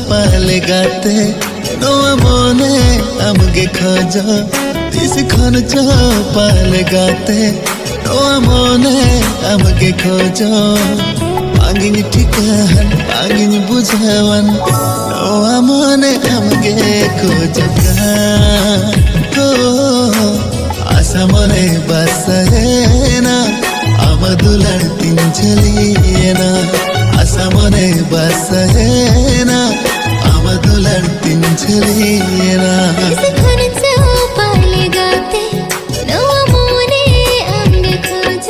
पाले गाते नोआ मोने आमगे खोज तीस खन पाले गाते नोआ मोने आमगे खोज आंगिन ठिकान आंगिन बुझावन नोआ मोने आमगे खोज हो आशा मने बासरेना आमदुलार तीन चलिएना आशा मने बासरेना आमदुलार तीन चलिएना पाले गाते नोआ मोने आमगे खोज